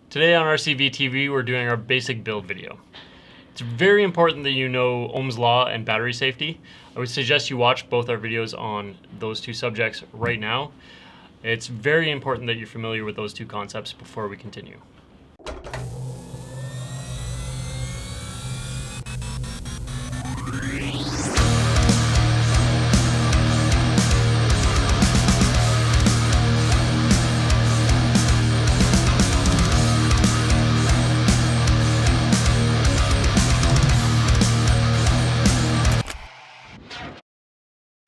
Today on RCVTV, we're doing our basic build video. It's very important that you know Ohm's law and battery safety. I would suggest you watch both our videos on those two subjects right now. It's very important that you're familiar with those two concepts before we continue.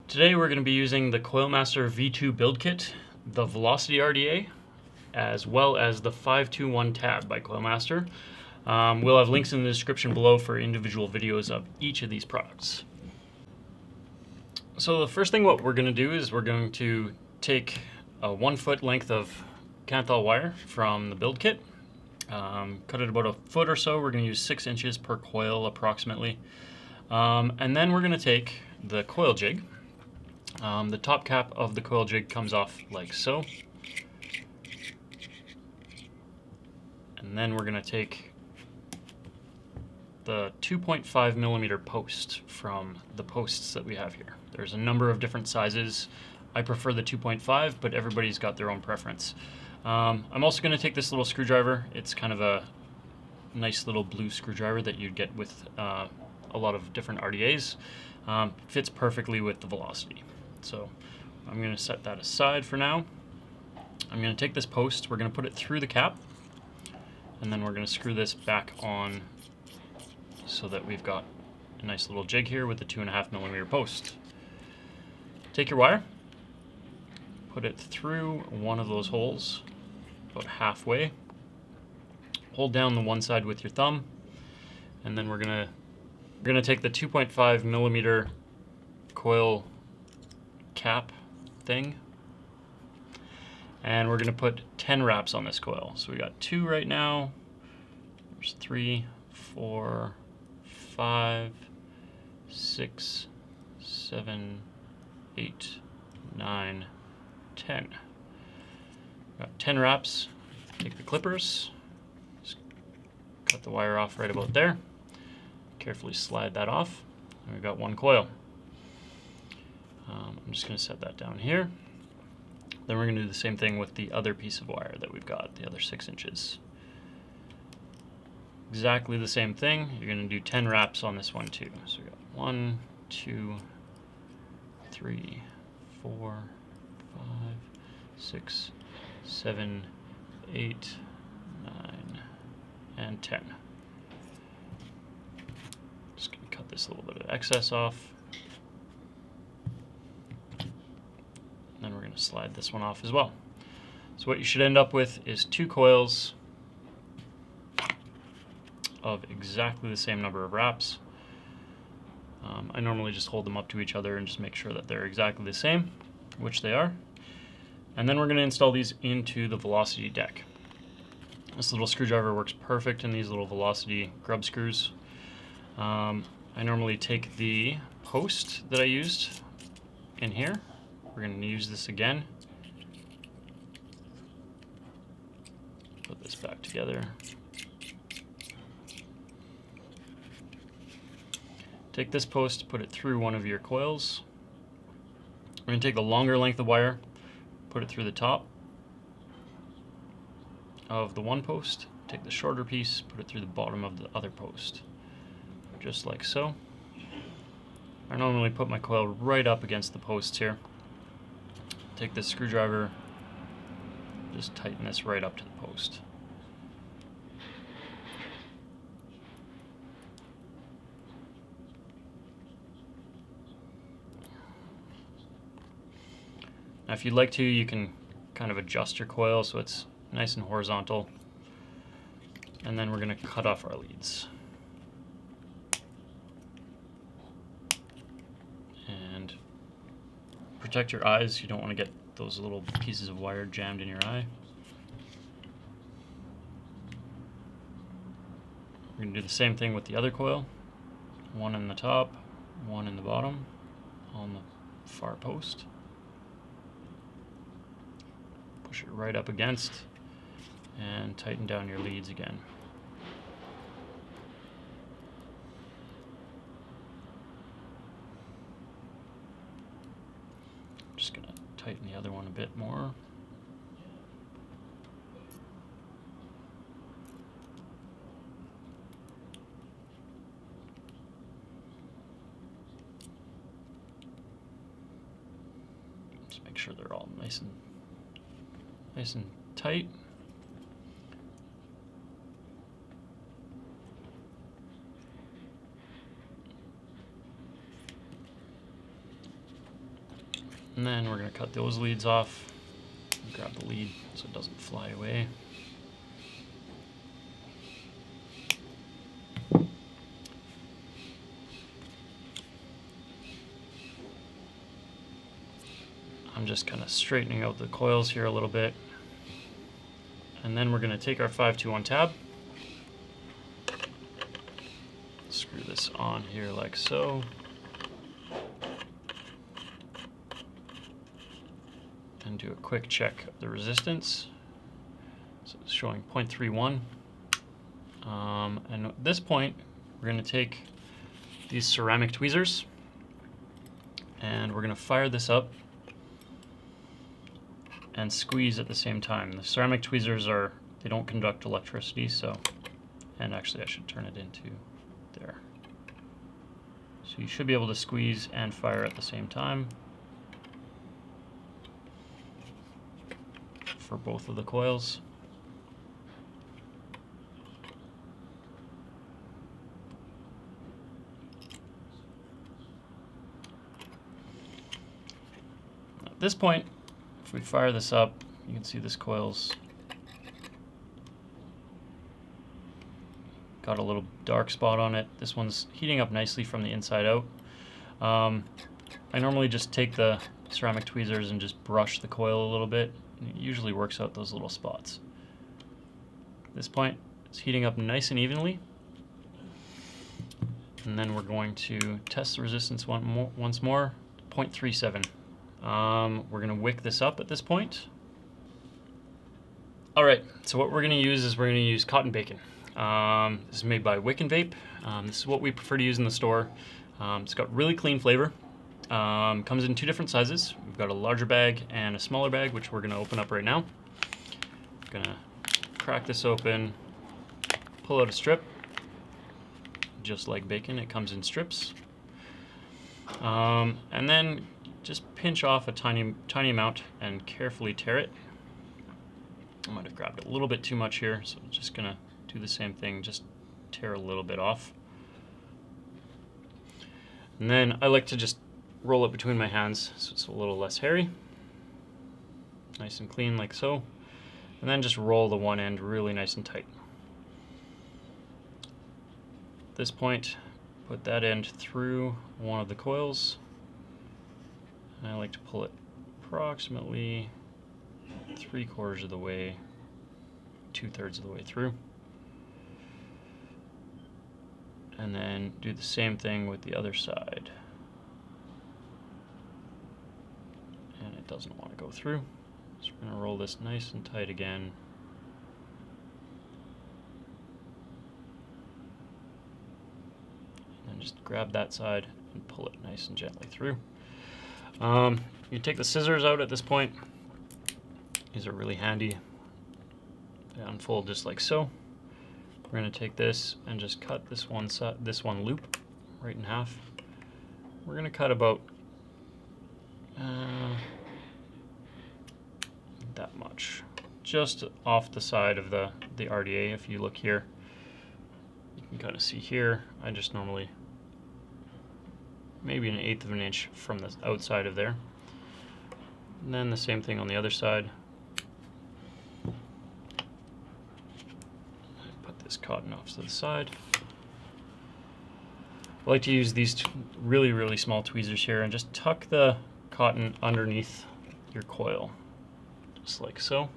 Today we're going to be using the CoilMaster V2 build kit, the Velocity RDA, as well as the 521 tab by CoilMaster. We'll have links in the description below for individual videos of each of these products. So the first thing what we're going to do is we're going to take a 1 foot length of Kanthal wire from the build kit, cut it about a foot or so. We're going to use 6 inches per coil approximately, and then we're going to take the coil jig. The top cap of the coil jig comes off like so. And then we're going to take the 2.5 millimeter post from the posts that we have here. There's a number of different sizes. I prefer the 2.5, but everybody's got their own preference. I'm also going to take this little screwdriver. It's kind of a nice little blue screwdriver that you'd get with a lot of different RDAs. Fits perfectly with the Velocity. So I'm going to set that aside for now. I'm going to take this post, we're going to put it through the cap, and then we're going to screw this back on so that we've got a nice little jig here with the 2.5 millimeter post. Take your wire, put it through one of those holes about halfway, hold down the one side with your thumb, and then we're going to take the 2.5 millimeter coil cap thing, and we're going to put 10 wraps on this coil. So we got 2 right now. There's 3, 4, 5, 6, 7, 8, 9, 10. Got 10 wraps. Take the clippers, just cut the wire off right about there. Carefully slide that off, and we've got 1 coil. I'm just going to set that down here. Then we're going to do the same thing with the other piece of wire that we've got, the other 6 inches. Exactly the same thing. You're going to do 10 wraps on this one too. So we got 1, 2, 3, 4, 5, 6, 7, 8, 9, and 10. Just going to cut this little bit of excess off. Then we're going to slide this one off as well. So what you should end up with is 2 coils of exactly the same number of wraps. I normally just hold them up to each other and just make sure that they're exactly the same, which they are. And then we're going to install these into the Velocity deck. This little screwdriver works perfect in these little Velocity grub screws. I normally take the post that I used in here. We're going to use this again. Put this back together. Take this post, put it through one of your coils. We're going to take the longer length of wire, put it through the top of the one post. Take the shorter piece, put it through the bottom of the other post. Just like so. I normally put my coil right up against the posts here. Take this screwdriver, just tighten this right up to the post. Now if you'd like to, you can kind of adjust your coil so it's nice and horizontal. And then we're going to cut off our leads. And protect your eyes. You don't want to get those little pieces of wire jammed in your eye. We're going to do the same thing with the other coil. 1 in the top, 1 in the bottom on the far post. Push it right up against, and tighten down your leads again. Just gonna tighten the other one a bit more. Just make sure they're all nice and tight. And then we're going to cut those leads off. Grab the lead so it doesn't fly away. I'm just kind of straightening out the coils here a little bit. And then we're going to take our 521 tab, screw this on here like so. And do a quick check of the resistance. So it's showing 0.31. And at this point, we're going to take these ceramic tweezers and we're going to fire this up and squeeze at the same time. The ceramic tweezers they don't conduct electricity, so, and actually I should turn it into there. So you should be able to squeeze and fire at the same time for both of the coils. At this point, if we fire this up, you can see this coil's got a little dark spot on it. This one's heating up nicely from the inside out. I normally just take the ceramic tweezers and just brush the coil a little bit. It usually works out those little spots. At this point, it's heating up nice and evenly. And then we're going to test the resistance once more, 0.37. We're going to wick this up at this point. All right, so what we're going to use is we're going to use cotton bacon. This is made by Wick and Vape. This is what we prefer to use in the store. It's got really clean flavor. Comes in two different sizes. We've got a larger bag and a smaller bag, which we're going to open up right now. Going to crack this open, pull out a strip. Just like bacon, it comes in strips. And then just pinch off a tiny amount and carefully tear it. I might have grabbed a little bit too much here, so I'm just gonna do the same thing, just tear a little bit off. And then I like to just roll it between my hands so it's a little less hairy. Nice and clean like so. And then just roll the one end really nice and tight. At this point, put that end through one of the coils. And I like to pull it approximately 3/4 of the way, 2/3 of the way through. And then do the same thing with the other side. And it doesn't want to go through. So we're going to roll this nice and tight again. And then just grab that side and pull it nice and gently through. You take the scissors out at this point. These are really handy. They unfold just like so. We're going to take this and just cut this one loop right in half. We're going to cut about that much, just off the side of the RDA. If you look here, you can kind of see here. I just normally maybe 1/8 of an inch from the outside of there. And then the same thing on the other side. Put this cotton off to the side. I like to use these really, really small tweezers here and just tuck the cotton underneath your coil, just like so.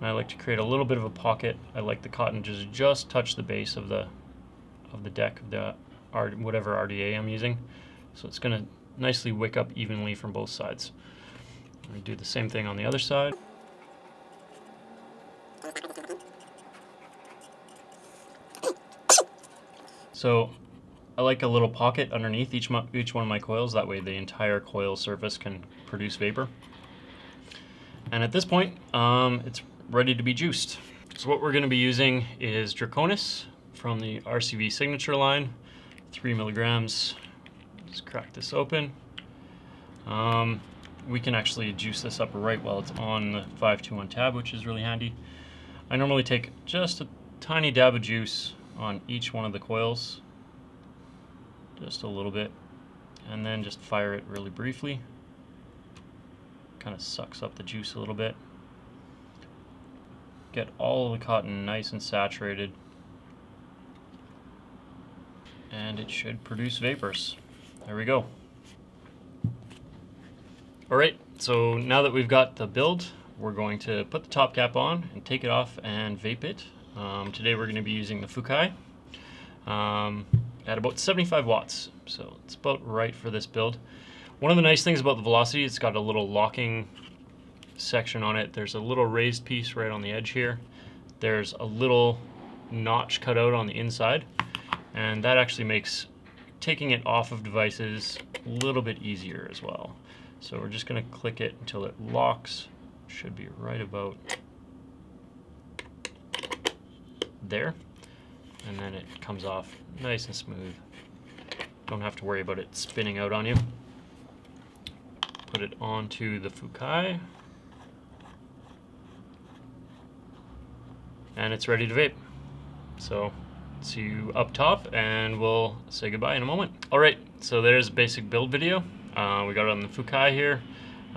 And I like to create a little bit of a pocket. I like the cotton to just touch the base of the deck of the whatever RDA I'm using, So it's going to nicely wick up evenly from both sides. We do the same thing on the other side. So I like a little pocket underneath each one of my coils. That way the entire coil surface can produce vapor. And at this point, it's ready to be juiced. So what we're going to be using is Draconis from the RCV signature line, 3 milligrams. Let's crack this open. We can actually juice this up right while it's on the 521 tab, which is really handy. I normally take just a tiny dab of juice on each one of the coils, just a little bit, and then just fire it really briefly. Kind of sucks up the juice a little bit. Get all of the cotton nice and saturated, and it should produce vapors. There we go. Alright, so now that we've got the build, we're going to put the top cap on and take it off and vape it. Today we're going to be using the Fukai at about 75 watts, so it's about right for this build. One of the nice things about the Velocity, it's got a little locking section on it. There's a little raised piece right on the edge here. There's a little notch cut out on the inside, and that actually makes taking it off of devices a little bit easier as well. So we're just going to click it until it locks. Should be right about there, and then it comes off nice and smooth. Don't have to worry about it spinning out on you. Put it onto the Fukai, and it's ready to vape. So see you up top, and we'll say goodbye in a moment. Alright, so there's a basic build video. We got it on the Fukai here.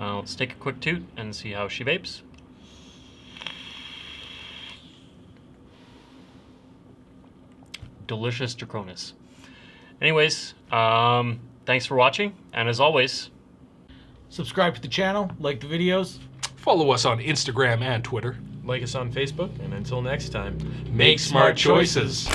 Let's take a quick toot and see how she vapes. Delicious Draconis. Anyways, thanks for watching, and as always, subscribe to the channel, like the videos. Follow us on Instagram and Twitter. Like us on Facebook, and until next time, Make smart choices.